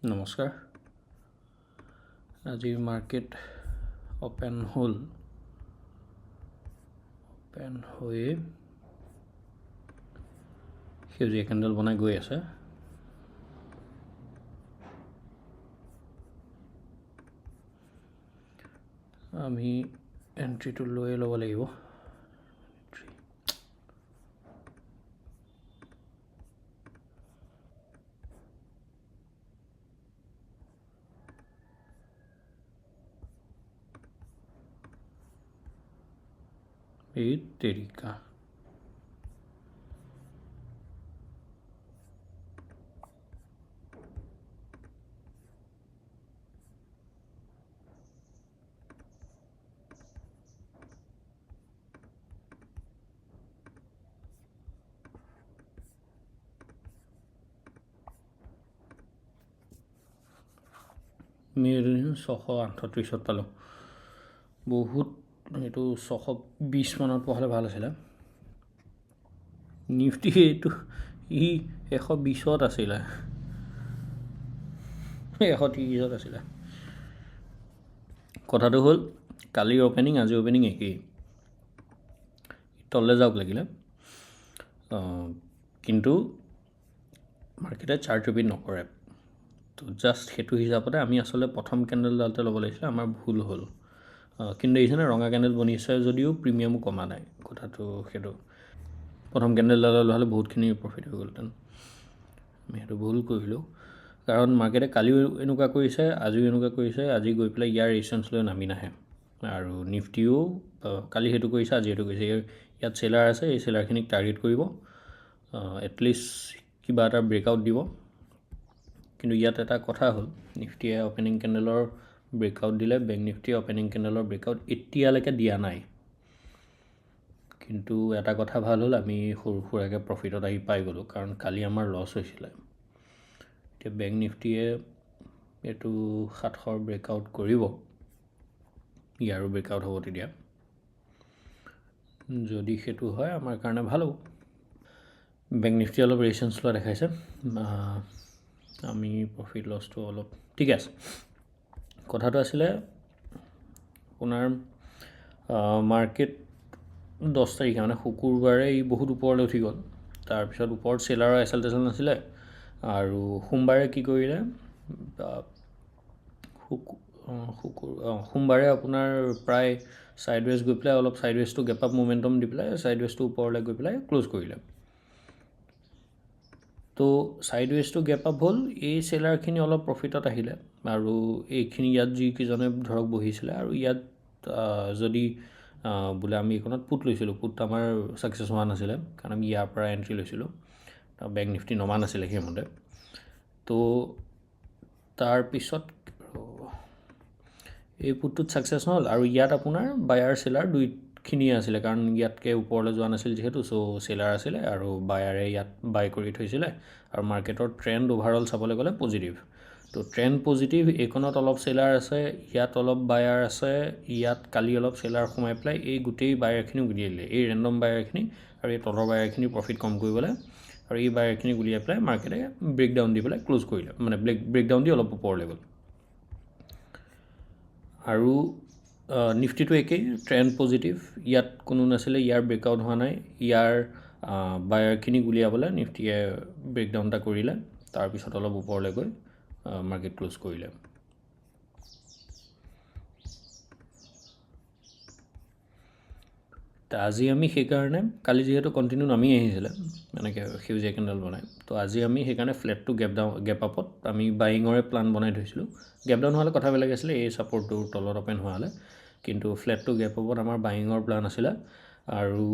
নমস্কাৰ। আজি market open হ'ল, অপেন হৈ সেউজীয়া কেণ্ডেল বনাই গৈ আছে। আমি এণ্ট্ৰিটো লৈ ল'ব লাগিব। এই তেৰিকা আমি 638 পালোঁ। বহুত এইটো 620 মানত পোৱা হ'লে ভাল আছিলে। নিফটি এইটো 120ত আছিলে, 130ত আছিলে। কথাটো হ'ল কালিৰ অপেনিং আজিৰ অপেনিং একেই, তললৈ যাওক লাগিলে, কিন্তু মাৰ্কেটে চাৰ্ট ৰিপিট নকৰে। তো জাষ্ট সেইটো হিচাপতে আমি আচলতে প্ৰথম কেণ্ডেলডালতে ল'ব লাগিছিলে, আমাৰ ভুল হ'ল। কিন্তু দেখিছেনে ৰঙা কেণ্ডেল বনিছে যদিও প্ৰিমিয়ামো কমা নাই। কথাটো সেইটো, প্ৰথম কেণ্ডেলডাল লোৱা হ'লে বহুতখিনি প্ৰফিট হৈ গ'লহেঁতেন। আমি সেইটো ভুল কৰিলোঁ, কাৰণ মাৰ্কেটে কালিও এনেকুৱা কৰিছে, আজিও এনেকুৱা কৰিছে। আজি গৈ পেলাই ইয়াৰ ৰেজিষ্টেঞ্চ লৈ নামি নাহে, আৰু নিফটিও কালি সেইটো কৰিছে, আজি সেইটো কৰিছে। ইয়াত চেলাৰ আছে, এই চেলাৰখিনিক টাৰ্গেট কৰিব, এটলিষ্ট কিবা এটা ব্ৰেকআউট দিব। কিন্তু ইয়াত এটা কথা হ'ল, নিফটিয়ে অপেনিং কেণ্ডেলৰ ব্ৰেকআউট দিলে, বেংক নিফটিয়ে অপেনিং কেণ্ডেলৰ ব্ৰেকআউট এতিয়ালৈকে দিয়া নাই। কিন্তু এটা কথা ভাল হ'ল, আমি সৰু সুৰাকৈ প্ৰফিটত আহি পাই গ'লোঁ, কাৰণ কালি আমাৰ লছ হৈছিলে। এতিয়া বেংক নিফটিয়ে এইটো 700 ব্ৰেকআউট কৰিব, ইয়াৰো ব্ৰেকআউট হ'ব। তেতিয়া যদি সেইটো হয় আমাৰ কাৰণে ভাল হ'ব। বেংক নিফটি অলপ ৰেজিষ্টেঞ্চ লোৱা দেখাইছে, আমি প্ৰফিট লছটো অলপ ঠিকে আছে। কথাটো আছিলে আপোনাৰ মাৰ্কেট 10 তাৰিখে মানে শুকুৰবাৰে ই বহুত ওপৰলৈ উঠি গ'ল। তাৰপিছত ওপৰত চেলাৰৰ এছ এল টেচেল নাছিলে, আৰু সোমবাৰে কি কৰিলে, সোমবাৰে আপোনাৰ প্ৰায় ছাইডৱেজ গৈ পেলাই অলপ ছাইডৱেজটো গেপ আপ মোমেণ্টাম দি পেলাই ছাইডৱেজটো ওপৰলৈ গৈ পেলাই ক্ল'জ কৰিলে। তো ছাইডৱেজটো গেপ আপ হ'ল, এই চেলাৰখিনি অলপ প্ৰফিটত আহিলে, আৰু এইখিনি ইয়াত যিকেইজনে ধৰক বহিছিলে, আৰু ইয়াত যদি বোলে আমি এইখনত পুট লৈছিলোঁ, পুট আমাৰ ছাকচেছ হোৱা নাছিলে, কাৰণ আমি ইয়াৰ পৰা এণ্ট্ৰি লৈছিলোঁ, বেংক নিফটি নমা নাছিলে সেইমতে। তো তাৰপিছত এই পুটটোত ছাকচেছ নহ'ল, আৰু ইয়াত আপোনাৰ বায়াৰ চেলাৰ দুইখিনিয়ে আছিলে, কাৰণ ইয়াতকৈ ওপৰলৈ যোৱা নাছিল যিহেতু, চ' চেলাৰ আছিলে আৰু বায়াৰে ইয়াত বাই কৰি থৈছিলে। আৰু মাৰ্কেটৰ ট্ৰেণ্ড অভাৰঅল চাবলৈ গ'লে পজিটিভ। তো ট্ৰেণ্ড পজিটিভ, এইখনত অলপ চেলাৰ আছে, ইয়াত অলপ বায়াৰ আছে, ইয়াত কালি অলপ চেলাৰ সোমাই পেলাই এই গোটেই বায়াৰখিনি উলিয়াই দিলে, এই ৰেণ্ডম বায়াৰখিনি আৰু এই তলৰ বায়াৰখিনি প্ৰফিট কম কৰিবলৈ, আৰু এই বায়াৰখিনি উলিয়াই পেলাই মাৰ্কেটে ব্ৰেকডাউন দি পেলাই ক্ল'জ কৰিলে, মানে ব্ৰেকডাউন দি অলপ ওপৰলৈ গ'ল। আৰু নিফটিটো একেই, ট্ৰেণ্ড পজিটিভ, ইয়াত কোনো নাছিলে, ইয়াৰ ব্ৰেকআউট হোৱা নাই, ইয়াৰ বায়াৰখিনিক উলিয়াবলৈ নিফটিয়ে ব্ৰেকডাউন এটা কৰিলে, তাৰপিছত অলপ ওপৰলৈ গৈ মাৰ্কেট ক্ল'জ কৰিলে। আজি আমি সেইকাৰণে, কালি যিহেতু কণ্টিনিউ নামি আহিছিলে এনেকৈ সেউজীয়া কেণ্ডেল বনাই, তো আজি আমি সেইকাৰণে ফ্লেটটো গেপ আপত আমি বাইঙৰে প্লান বনাই থৈছিলোঁ। গেপ ডাউন হোৱালে কথা বেলেগ আছিলে, এই ছাপৰ্টটোৰ তলত অপেন হোৱা হ'লে, কিন্তু ফ্লেটটো গেপ আপত আমাৰ বাইঙৰ প্লান আছিলে। আৰু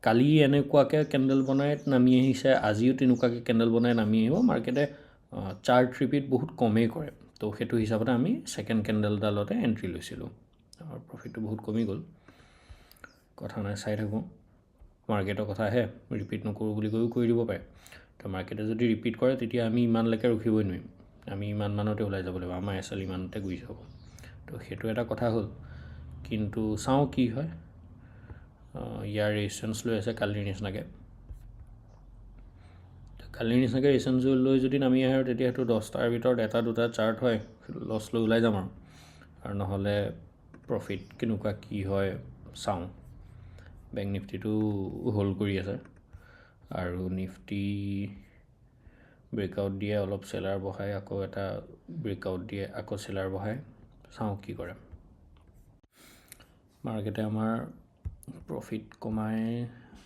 কালি এনেকুৱাকৈ কেণ্ডেল বনাই নামি আহিছে, আজিও তেনেকুৱাকৈ কেণ্ডেল বনাই নামি আহিব। মাৰ্কেটে চাৰ্ট ৰিপিট বহুত কমেই কৰে, তো সেইটো হিচাপতে আমি ছেকেণ্ড কেণ্ডেলডালতে এণ্ট্ৰি লৈছিলোঁ, আৰু প্ৰফিটটো বহুত কমি গ'ল। কথা নাই, চাই থাকোঁ, মাৰ্কেটৰ কথা আহে, ৰিপিট নকৰোঁ বুলি কৈও কৰি দিব পাৰে। তো মাৰ্কেটে যদি ৰিপিট কৰে তেতিয়া আমি ইমানলৈকে ৰখিবই নোৱাৰিম, আমি ইমানতে ওলাই যাব লাগিব, আমাৰ এছ এল ইমানতে গুচি যাব। তো সেইটো এটা কথা হ'ল, কিন্তু চাওঁ কি হয়। ইয়াৰ ৰেজিষ্টেঞ্চ লৈ আছে কালিৰ নিচিনাকৈ। কালিৰ নিচিনাকৈ ৰিচেঞ্জ লৈ যদি নামি আহে আৰু তেতিয়া সেইটো 10টাৰ ভিতৰত 1-2টা চাৰ্ট হয়, লছ লৈ ওলাই যাম আৰু নহ'লে প্ৰফিট কেনেকুৱা কি হয় চাওঁ। বেংক নিফটিটো হোল্ড কৰি আছে আৰু নিফটি ব্ৰেকআউট দিয়ে, অলপ চেলাৰ বহায়, আকৌ এটা ব্ৰেকআউট দিয়ে, আকৌ চেলাৰ বহায়, চাওঁ কি কৰে। মাৰ্কেটে আমাৰ প্ৰফিট কমাই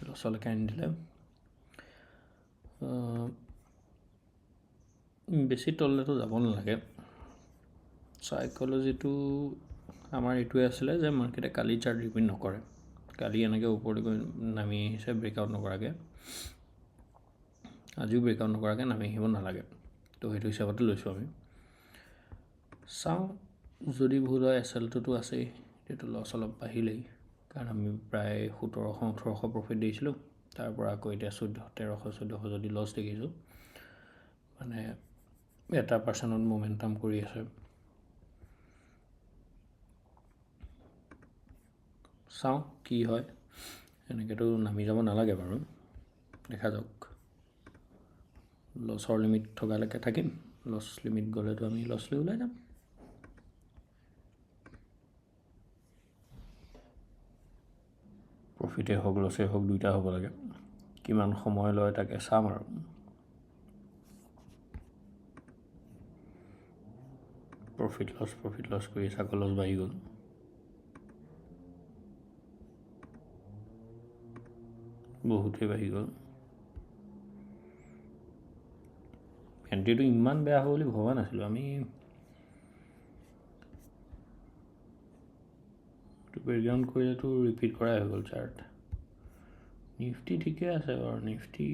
লছলৈকে আনি দিলে। বেছি তললৈতো যাব নালাগে। চাইক'লজিটো আমাৰ এইটোৱে আছিলে যে মাৰ্কেটে কালি চাৰ্ট ৰিপিট নকৰে। কালি এনেকৈ ওপৰলৈ গৈ নামি আহিছে ব্ৰেকআউট নকৰাকৈ, আজিও ব্ৰেকআউট নকৰাকৈ নামি আহিব নালাগে। তো সেইটো হিচাপতে লৈছোঁ আমি। চাওঁ যদি ভুল হয়, SL2টো আছেই, সেইটো লছ অলপ বাঢ়িলেই, কাৰণ আমি প্ৰায় 1700-1800 প্ৰফিট দিছিলোঁ, তাৰ পৰা আকৌ এতিয়া 1300-1400 যদি লছ দেখিছোঁ, মানে 1% মোমেণ্টাম কৰি আছে। চাওঁ কি হয়, এনেকৈতো নামি যাব নালাগে বাৰু, দেখা যাওক। লছৰ লিমিট থকালৈকে থাকিম, লছ লিমিট গ'লেতো আমি লছ লৈ ওলাই যাম। প্ৰফিটেই হওক লছেই হওক দুইটা হ'ব লাগে। কিমান সময় লয় তাকে চাম আৰু। প্ৰফিট লছ কৰি আকৌ লছ বাঢ়ি গ'ল। বহুতেই বাঢ়ি গ'ল। এণ্ট্ৰিটো ইমান বেয়া হ'ব বুলি ভবা নাছিলোঁ আমি। ব্ৰেকডাউন কৰিলেতো ৰিপিট কৰাই হৈ গ'ল চাৰ্ট। নিফটি ঠিকে আছে বাৰু, নিফটি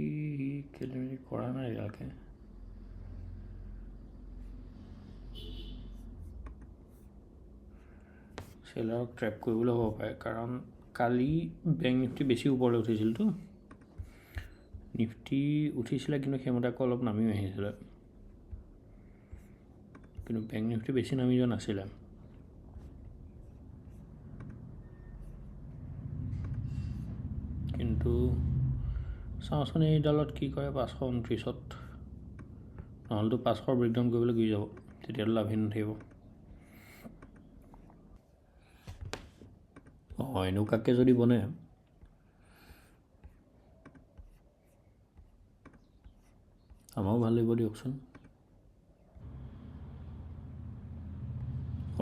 খেলি কৰা নাই ইয়াকে। চেলাৰক ট্ৰেপ কৰিবলৈ হ'ব পাৰে, কাৰণ কালি বেংক নিফটি বেছি ওপৰলৈ উঠিছিলতো। নিফটি উঠিছিলে কিন্তু সেইমতে আকৌ অলপ নামিও আহিছিলে, কিন্তু বেংক নিফটি বেছি নামি যোৱা নাছিলে। কিন্তু চাওঁচোন এইডালত কি কৰে 529, নহ'লেতো 500 ব্ৰেকডাউন কৰিবলৈ গুচি যাব, তেতিয়াতো লাভেই নাথাকিব। এনেকুৱাকৈ যদি বনে আমাৰো ভাল লাগিব দিয়কচোন।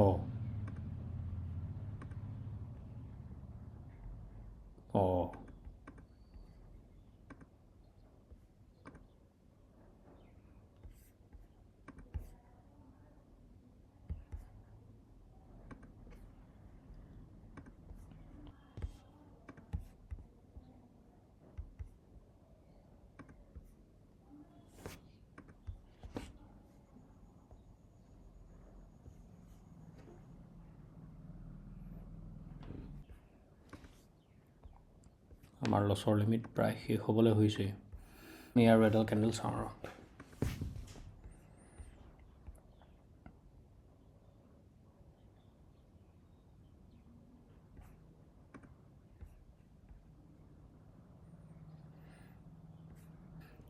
অঁ আমাৰ লছৰ লিমিট প্ৰায় শেষ হ'বলৈ হৈছে। আৰু এডাল কেণ্ডেল চাওঁ আৰু।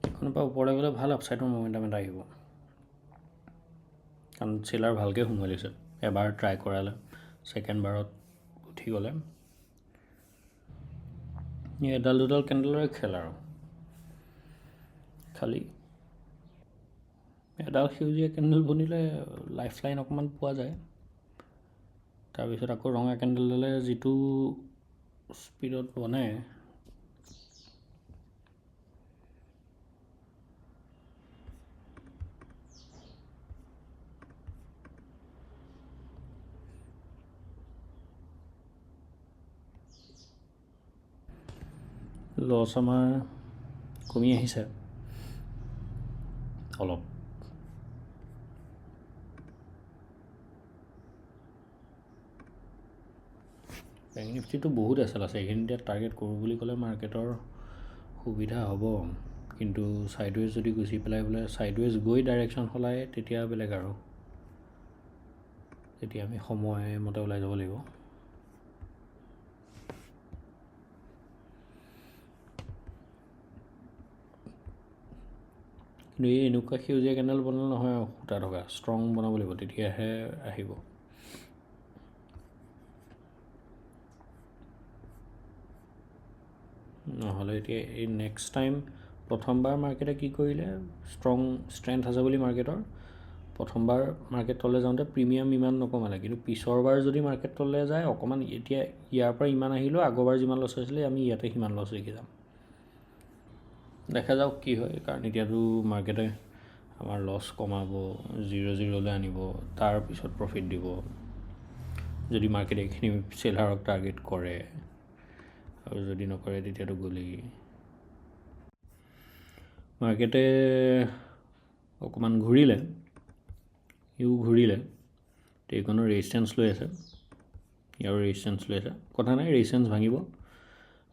এইখনৰ পৰা ওপৰলৈ গ'লে ভাল আপছাইডৰ মোমেণ্টাম এটা আহিব, কাৰণ চেলাৰ ভালকৈ সোমাই লৈছে। এবাৰ ট্ৰাই কৰালে, ছেকেণ্ড বাৰত উঠি গ'লে এডাল দুডাল কেণ্ডেলৰে খেল আৰু। খালি এডাল সেউজীয়া কেণ্ডেল বনিলে লাইফ লাইন অকণমান পোৱা যায়, তাৰপিছত আকৌ ৰঙা কেণ্ডেলডালে যিটো স্পীডত বনে, লছ আমাৰ কমি আহিছে অলপ। বেংক নিফটিটো বহুত এছেল আছে, এইখিনিতে টাৰ্গেট কৰোঁ বুলি ক'লে মাৰ্কেটৰ সুবিধা হ'ব, কিন্তু ছাইডৱেজ যদি গুচি পেলাই বোলে ছাইডৱেজ গৈ ডাইৰেকশ্যন সলায়, তেতিয়া বেলেগ আৰু, তেতিয়া আমি সময়মতে ওলাই যাব লাগিব। এই এনেকুৱা সেউজীয়া কেণ্ডেল বনালে নহয় সূতা থকা ষ্ট্ৰং বনাব লাগিব তেতিয়াহে আহিব নহ'লে এতিয়া এই নেক্সট টাইম প্ৰথমবাৰ মাৰ্কেটে কি কৰিলে ষ্ট্ৰেংথ আছে বুলি মাৰ্কেটৰ প্ৰথমবাৰ মাৰ্কেট তললৈ যাওঁতে প্ৰিমিয়াম ইমান নকমালে কিন্তু পিছৰবাৰ যদি মাৰ্কেট তললৈ যায় অকণমান এতিয়া ইয়াৰ পৰা ইমান আহিলেও আগৰবাৰ যিমান লছ হৈছিলে আমি ইয়াতে সিমান লছ দেখি যাম দেখা যাওক কি হয় কাৰণ এতিয়াতো মাৰ্কেটে আমাৰ লছ কমাব 0-0লৈ আনিব তাৰপিছত প্ৰফিট দিব যদি মাৰ্কেটে এইখিনি চেলাৰক টাৰ্গেট কৰে আৰু যদি নকৰে তেতিয়াতো গ'লেই মাৰ্কেটে অকণমান ঘূৰিলে এইখনৰ ৰেজিষ্টেঞ্চ লৈ আছে ইয়াৰো ৰেজিষ্টেঞ্চ লৈ আছে কথা নাই ৰেজিষ্টেঞ্চ ভাঙিব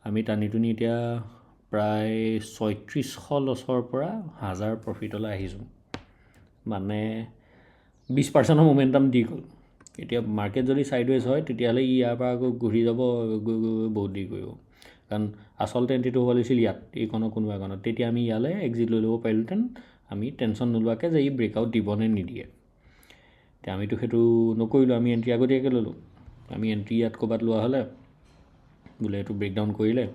আমি টানি টুনি এতিয়া প্ৰায় 3600 লছৰ পৰা 1000 প্ৰফিটলৈ আহিছোঁ মানে 20% মোমেণ্টাম দি গ'ল এতিয়া মাৰ্কেট যদি ছাইডৱেজ হয় তেতিয়াহ'লে ইয়াৰ পৰা আকৌ ঘূৰি যাব বহুত দেৰি কৰিব কাৰণ আচলতে এণ্ট্ৰিটো হ'ব লাগিছিল ইয়াত এইখনৰ কোনোবা এখনত তেতিয়া আমি ইয়ালৈ এক্সিট লৈ ল'ব পাৰিলোহেঁতেন আমি টেনশ্যন নোলোৱাকৈ যে ই ব্ৰেকআউট দিবনে নিদিয়ে এতিয়া আমিতো সেইটো নকৰিলোঁ আমি এণ্ট্ৰি আগতীয়াকৈ ল'লোঁ আমি এণ্ট্ৰি ইয়াত ক'ৰবাত লোৱা হ'লে বোলে এইটো ব্ৰেকডাউন কৰিলে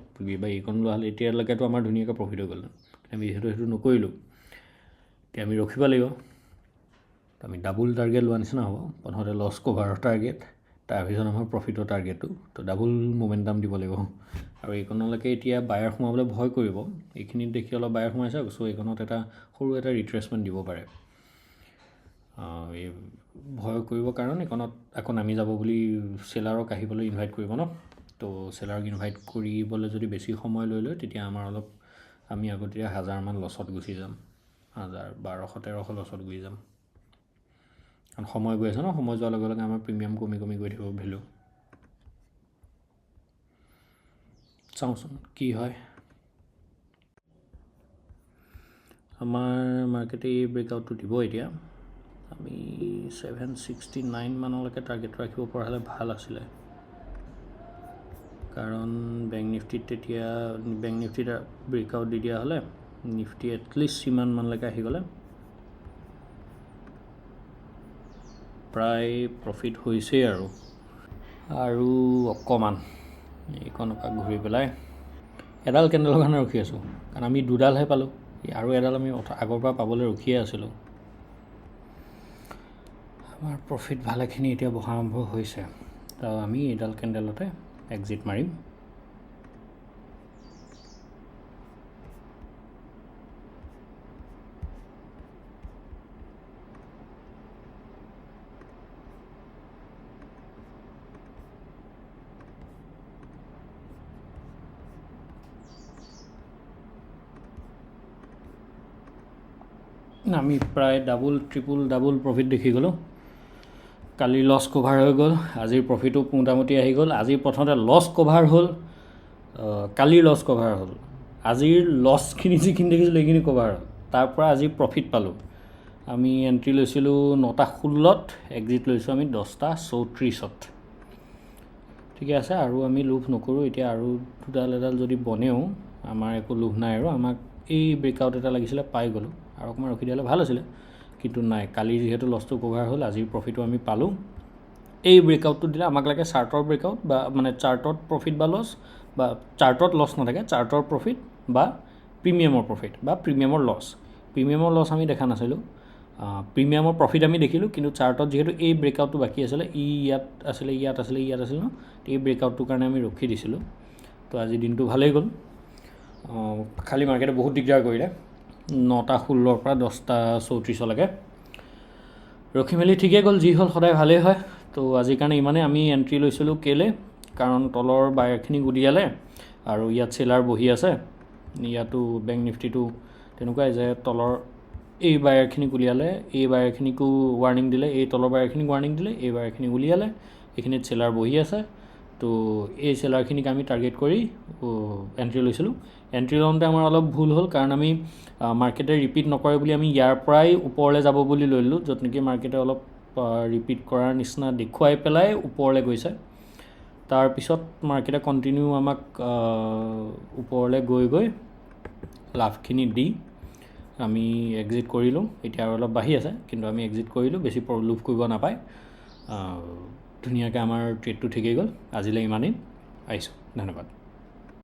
বা এইখন লোৱা হ'লে এতিয়ালৈকেতো আমাৰ ধুনীয়াকৈ প্ৰফিট হৈ গ'ল আমি যিহেতু সেইটো নকৰিলোঁ এতিয়া আমি ৰখিব লাগিব আমি ডাবুল টাৰ্গেট লোৱা নিচিনা হ'ব প্ৰথমতে লছ কভাৰৰ টাৰ্গেট তাৰপিছত আমাৰ প্ৰফিটৰ টাৰ্গেটটো তো ডাবুল মোমেণ্টাম দিব লাগিব আৰু এইখনলৈকে এতিয়া বায়াৰ সোমাবলৈ ভয় কৰিব এইখিনিত দেখি অলপ বায়াৰ সোমাইছে চ' এইখনত সৰু এটা ৰিট্ৰেচমেণ্ট দিব পাৰে এই ভয় কৰিব কাৰণ এইখনত আকৌ নামি যাব বুলি চেলাৰক আহিবলৈ ইনভাইট কৰিব ন তো চেলাৰক ইনভাইট কৰিবলৈ যদি বেছি সময় লৈ লয় তেতিয়া আমাৰ আমি আগতীয়া 1000মান লছত গুচি যাম 1200-1300 লছত গুচি যাম কাৰণ সময় গৈ আছে ন সময় যোৱাৰ লগে লগে আমাৰ প্ৰিমিয়াম কমি গৈ থাকিব ভেলু চাওঁচোন কি হয় আমাৰ মাৰ্কেটে এই ব্ৰেকআউটটো দিব এতিয়া আমি 769 মানলৈকে টাৰ্গেট ৰাখিব পৰা হ'লে ভাল আছিলে কাৰণ বেংক নিফটিত ব্ৰেকআউট দি দিয়া হ'লে নিফটি এটলিষ্ট সিমানমানলৈকে আহি গ'লে প্ৰায় প্ৰফিট হৈছেই আৰু অকণমান এইখনৰ পৰা ঘূৰি পেলাই এডাল কেণ্ডেলৰ কাৰণে ৰখি আছোঁ কাৰণ আমি দুডালহে পালোঁ আৰু এডাল আমি আগৰ পৰা পাবলৈ ৰখিয়ে আছিলোঁ আমাৰ প্ৰফিট ভালেখিনি এতিয়া বহা আৰম্ভ হৈছে তো আমি এইডাল কেণ্ডেলতে এক্সিট মাৰিম আমি প্ৰায় ডাবল প্ৰফিট দেখি গ'লোঁ কালি লছ কভাৰ হৈ গ'ল আজিৰ প্ৰফিটো মোটামুটি আহি গ'ল আজিৰ প্ৰথমতে লছ কভাৰ হ'ল কালিৰ লছ কভাৰ হ'ল আজিৰ লছখিনি যিখিনি দেখিছিলোঁ সেইখিনি কভাৰ হ'ল তাৰ পৰা আজি প্ৰফিট পালোঁ আমি এণ্ট্ৰি লৈছিলোঁ 9:16 এক্সিট লৈছোঁ আমি 10:34 ঠিকে আছে আৰু আমি লোভ নকৰোঁ এতিয়া আৰু এডাল যদি বনেও আমাৰ একো লোভ নাই আৰু আমাক এই ব্ৰেকআউট এটা লাগিছিলে পাই গ'লোঁ আৰু অকণমান ৰখি দিলে ভাল আছিলে কিন্তু নাই কালি যিহেতু লছটো কভাৰ হ'ল আজিৰ প্ৰফিটো আমি পালোঁ এই ব্ৰেকআউটটো দিলে আমাক লাগে চাৰ্টৰ ব্ৰেকআউট বা মানে চাৰ্টত প্ৰফিট বা লছ বা চাৰ্টত লছ নাথাকে চাৰ্টৰ প্ৰফিট বা প্ৰিমিয়ামৰ প্ৰফিট বা প্ৰিমিয়ামৰ লছ আমি দেখা নাছিলোঁ প্ৰিমিয়ামৰ প্ৰফিট আমি দেখিলোঁ কিন্তু চাৰ্টত যিহেতু এই ব্ৰেকআউটটো বাকী আছিলে ইয়াত আছিলে ন এই ব্ৰেকআউটটোৰ কাৰণে আমি ৰখি দিছিলোঁ তো আজি দিনটো ভালেই গ'ল খালি মাৰ্কেটে বহুত দিগদাৰ কৰিলে 9:16 পৰা 10:34লৈকে ৰখি মেলি ঠিকেই গ'ল যি হ'ল সদায় ভালেই হয় তো আজিৰ কাৰণে ইমানেই আমি এণ্ট্ৰি লৈছিলোঁ কেলৈ কাৰণ তলৰ বায়াৰখিনি গুদিয়ালে আৰু ইয়াত চেলাৰ বহি আছে ইয়াতো বেংক নিফটিটো তেনেকুৱাই যে তলৰ এই বায়াৰখিনিক উলিয়ালে এই বায়াৰখিনিকো ৱাৰ্ণিং দিলে এই তলৰ বায়াৰখিনিক ৱাৰ্ণিং দিলে এই বায়াৰখিনিক উলিয়ালে এইখিনিত চেলাৰ বহি আছে তো এই চেলাৰখিনিক আমি টাৰ্গেট কৰি এণ্ট্ৰি লৈছিলোঁ এণ্ট্ৰি লওঁতে আমাৰ অলপ ভুল হ'ল কাৰণ আমি মাৰ্কেটে ৰিপিট নকৰে বুলি আমি ইয়াৰ পৰাই ওপৰলৈ যাব বুলি লৈ ল'লোঁ য'ত নেকি মাৰ্কেটে অলপ ৰিপিট কৰাৰ নিচিনা দেখুৱাই পেলাই ওপৰলৈ গৈছে তাৰপিছত মাৰ্কেটে কণ্টিনিউ আমাক ওপৰলৈ গৈ লাভখিনি দি আমি এক্সিট কৰিলোঁ। এতিয়া আৰু অলপ বাঢ়ি আছে, কিন্তু আমি এক্সিট কৰিলোঁ, বেছি লোভ কৰিব নাপায়। ধুনীয়াকৈ আমাৰ ট্ৰেডটো ঠিকেই গ'ল। আজিলৈ ইমানেই, আহিছোঁ, ধন্যবাদ।